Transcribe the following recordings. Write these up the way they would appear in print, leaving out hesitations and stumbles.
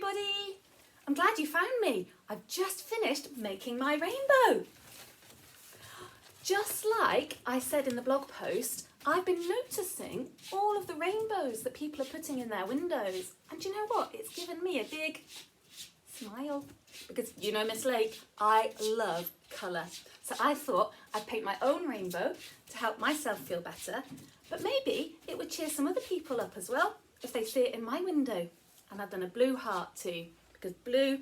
everybody! I'm glad you found me. I've just finished making my rainbow. Just like I said in the blog post, I've been noticing all of the rainbows that people are putting in their windows. And you know what? It's given me a big smile. Because you know, Miss Lake, I love colour. So I thought I'd paint my own rainbow to help myself feel better. But maybe it would cheer some other people up as well if they see it in my window. And I've done a blue heart too, because blue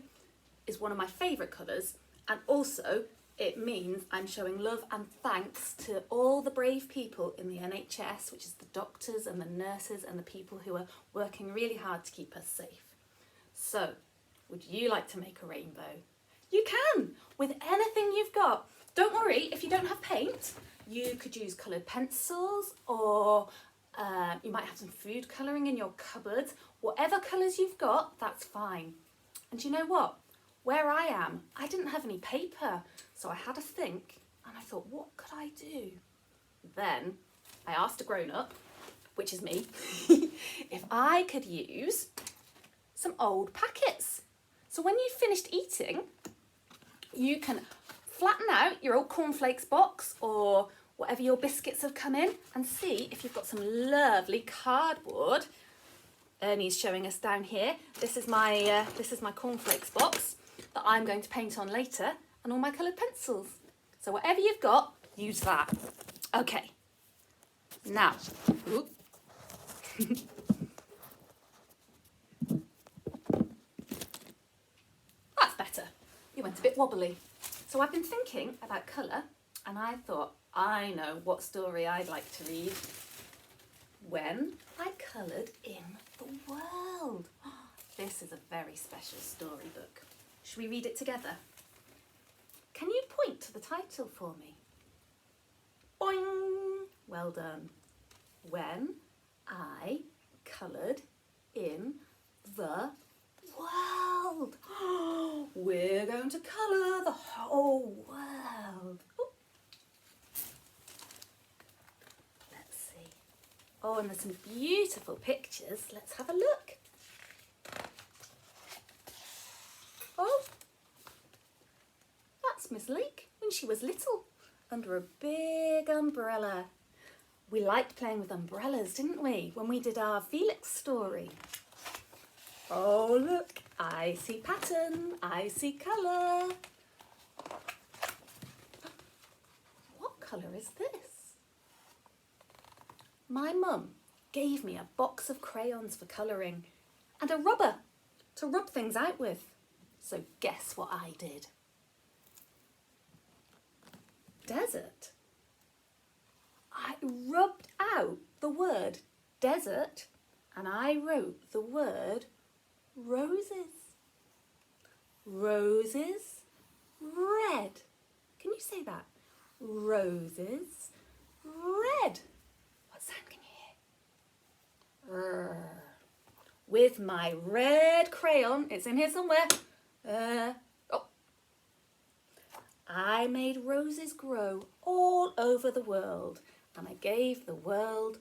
is one of my favourite colours, and also it means I'm showing love and thanks to all the brave people in the NHS, which is the doctors and the nurses and the people who are working really hard to keep us safe. So, would you like to make a rainbow? You can, with anything you've got. Don't worry, if you don't have paint, you could use coloured pencils, or you might have some food colouring in your cupboard. Whatever colours you've got, that's fine. And you know what? Where I am, I didn't have any paper, so I had to think, and I thought, what could I do? Then I asked a grown-up, which is me, if I could use some old packets. So when you've finished eating, you can flatten out your old cornflakes box or whatever your biscuits have come in, and see if you've got some lovely cardboard. Ernie's showing us down here. This is my cornflakes box that I'm going to paint on later, and all my coloured pencils. So whatever you've got, use that. Okay. Now, that's better. You went a bit wobbly. So I've been thinking about colour, and I thought, I know what story I'd like to read. When I coloured in the world. This is a very special storybook. Should we read it together? Can you point to the title for me? Boing! Well done. When I coloured in the world. We're going to colour the whole world. Ooh. Let's see. Oh, and there's some beautiful pictures. Let's have a look. Oh, that's Miss Lake when she was little, under a big umbrella. We liked playing with umbrellas, didn't we, when we did our Felix story? Oh, look, I see pattern, I see colour. What colour is this? My mum gave me a box of crayons for colouring and a rubber to rub things out with. So guess what I did? Desert. I rubbed out the word desert and I wrote the word roses. Roses, red. Can you say that? Roses, red. What sound can you hear? With my red crayon, it's in here somewhere. I made roses grow all over the world, and I gave the world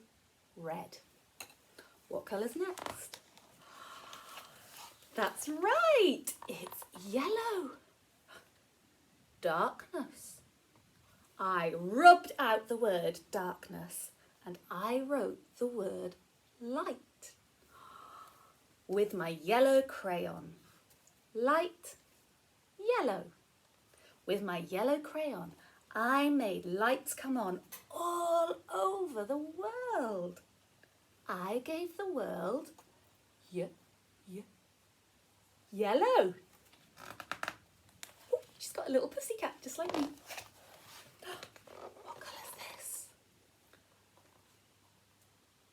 red. What colour's next? That's right, it's yellow. Darkness. I rubbed out the word darkness, and I wrote the word light with my yellow crayon. Light, yellow. With my yellow crayon, I made lights come on all over the world. I gave the world yellow. Ooh, she's got a little pussycat just like me. What colour's this?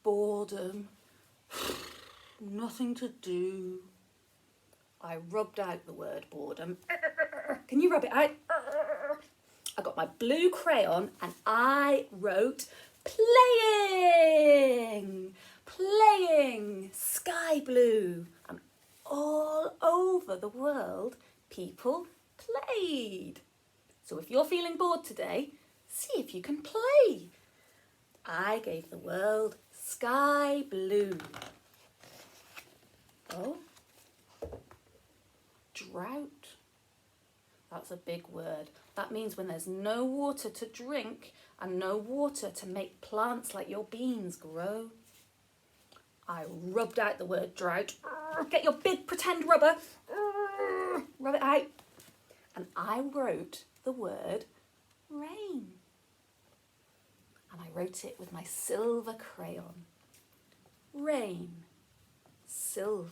Boredom. Nothing to do. I rubbed out the word boredom. Can you rub it out? I got my blue crayon and I wrote playing. Playing. Sky blue. And all over the world, people played. So if you're feeling bored today, see if you can play. I gave the world sky blue. Oh. drought. That's a big word. That means when there's no water to drink and no water to make plants like your beans grow. I rubbed out the word drought. Get your big pretend rubber. Rub it out. And I wrote the word rain. And I wrote it with my silver crayon. Rain. Silver.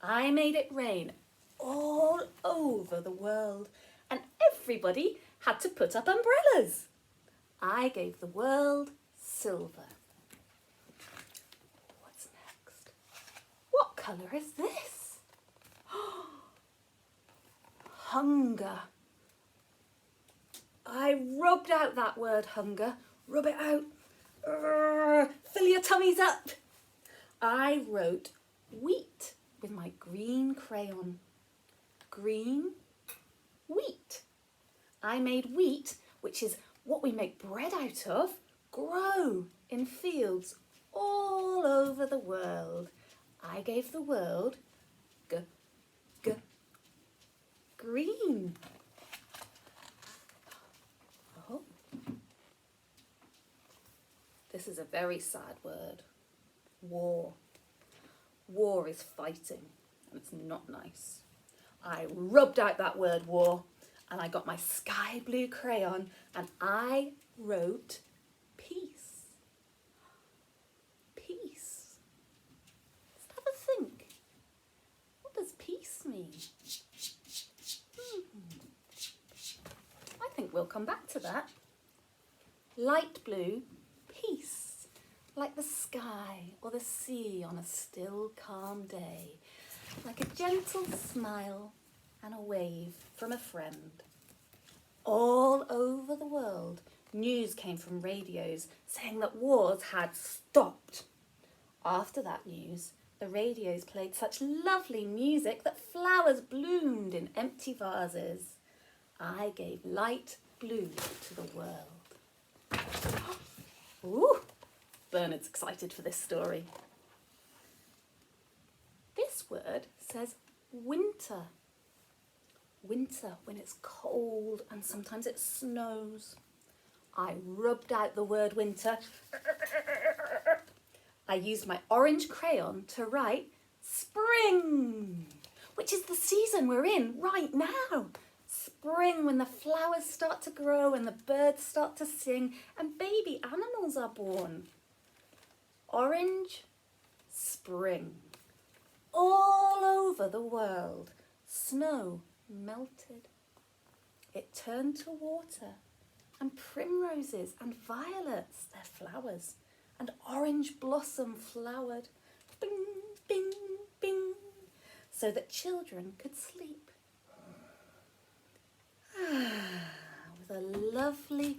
I made it rain all over the world, and everybody had to put up umbrellas. I gave the world silver. What's next? What colour is this? Hunger. I rubbed out that word hunger. Rub it out. Fill your tummies up. I wrote wheat with my green crayon. Green, wheat. I made wheat, which is what we make bread out of, grow in fields all over the world. I gave the world green. Oh. This is a very sad word. War. War is fighting, and it's not nice. I rubbed out that word war, and I got my sky blue crayon, and I wrote peace. Peace. Let's have a think. What does peace mean? I think we'll come back to that. Light blue, peace. Like the sky or the sea on a still, calm day. Like a gentle smile and a wave from a friend. All over the world, news came from radios saying that wars had stopped. After that news, the radios played such lovely music that flowers bloomed in empty vases. I gave light blue to the world. Ooh! Bernard's excited for this story. This word says winter. Winter when it's cold and sometimes it snows. I rubbed out the word winter. I used my orange crayon to write spring, which is the season we're in right now. Spring, when the flowers start to grow and the birds start to sing and baby animals are born. Orange, spring. All over the world, snow melted. It turned to water, and primroses and violets, their flowers, and orange blossom flowered. Bing, bing, bing, so that children could sleep. With a lovely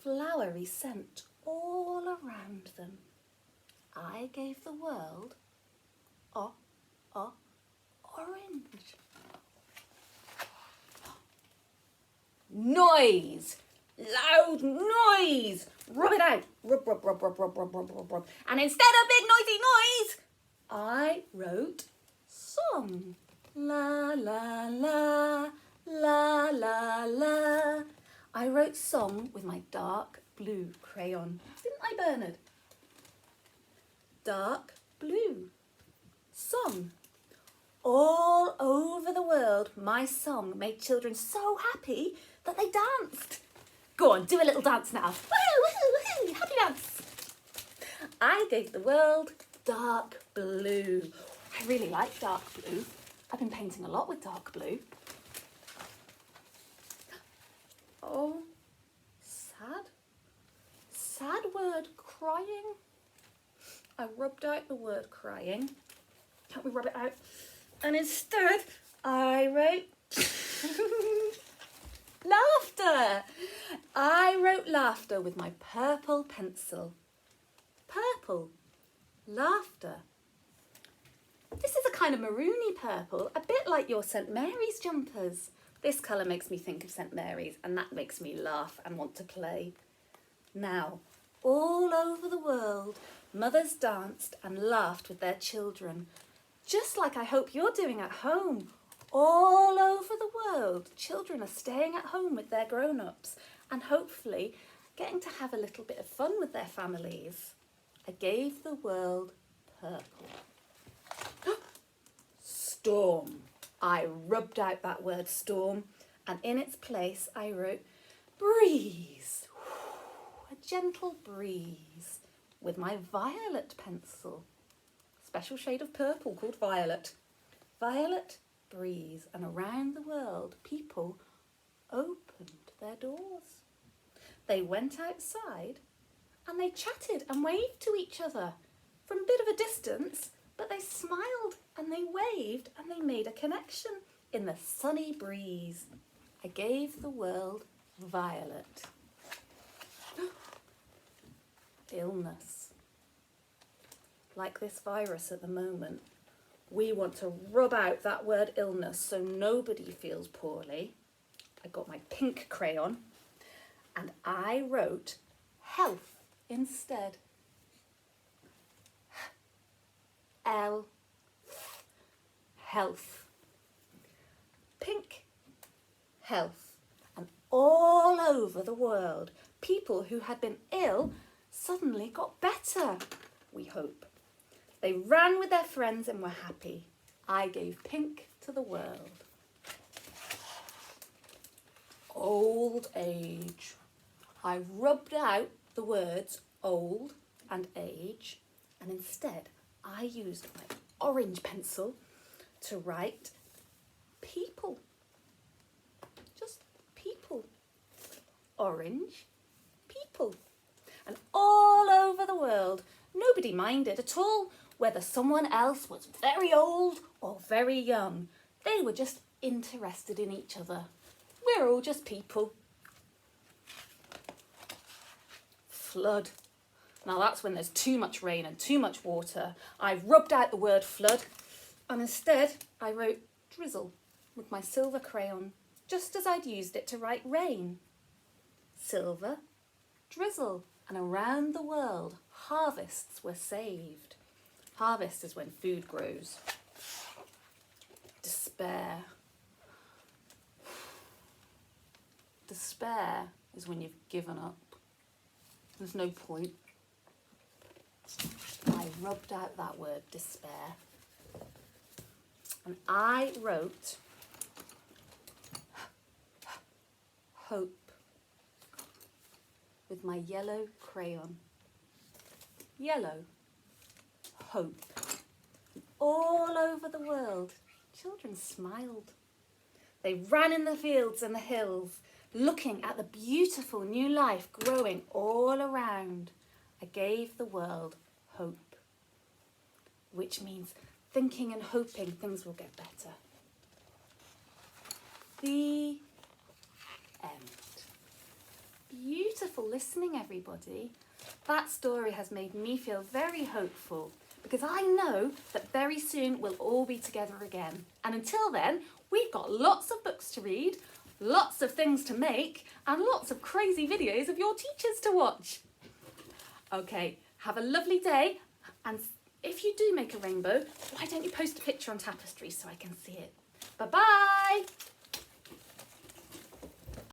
flowery scent all around them. I gave the world orange. Noise! Loud noise! Rub it out. Rub, rub, rub, rub, rub, rub, rub, rub, rub. And instead of big noisy noise, I wrote song. La, la, la, la, la, la. I wrote song with my dark blue crayon. Didn't I, Bernard? Dark blue. Song. All over the world, my song made children so happy that they danced. Go on, do a little dance now. Woohoo, woohoo, happy dance. I gave the world dark blue. I really like dark blue. I've been painting a lot with dark blue. Oh, sad. Sad word, crying. I rubbed out the word crying. Can't we rub it out? And instead, I wrote laughter. I wrote laughter with my purple pencil. Purple. Laughter. This is a kind of maroony purple, a bit like your St. Mary's jumpers. This colour makes me think of St. Mary's, and that makes me laugh and want to play. Now, all over the world, mothers danced and laughed with their children, just like I hope you're doing at home, All over the world, children are staying at home with their grown-ups and hopefully getting to have a little bit of fun with their families. I gave the world purple. Storm. I rubbed out that word storm, and in its place I wrote breeze. A gentle breeze with my violet pencil. Special shade of purple called violet. Violet breeze, and around the world people opened their doors. They went outside and they chatted and waved to each other from a bit of a distance, but they smiled and they waved and they made a connection in the sunny breeze. I gave the world violet. Illness. Like this virus at the moment, we want to rub out that word illness so nobody feels poorly. I got my pink crayon and I wrote health instead. Health. Pink, health. And all over the world, people who had been ill suddenly got better, we hope. They ran with their friends and were happy. I gave pink to the world. Old age. I rubbed out the words old and age, and instead I used my orange pencil to write people. Just people. Orange people. And all over the world, nobody minded at all whether someone else was very old or very young. They were just interested in each other. We're all just people. Flood. Now that's when there's too much rain and too much water. I rubbed out the word flood and instead I wrote drizzle with my silver crayon, just as I'd used it to write rain. Silver, drizzle, and around the world harvests were saved. Harvest is when food grows. Despair. Despair is when you've given up. There's no point. I rubbed out that word, despair. And I wrote hope with my yellow crayon. Yellow, hope. All over the world, children smiled. They ran in the fields and the hills, looking at the beautiful new life growing all around. I gave the world hope, which means thinking and hoping things will get better. The end. Beautiful listening, everybody. That story has made me feel very hopeful because I know that very soon we'll all be together again. And until then, we've got lots of books to read, lots of things to make, and lots of crazy videos of your teachers to watch. Okay, have a lovely day, and if you do make a rainbow, why don't you post a picture on Tapestry so I can see it? Bye-bye!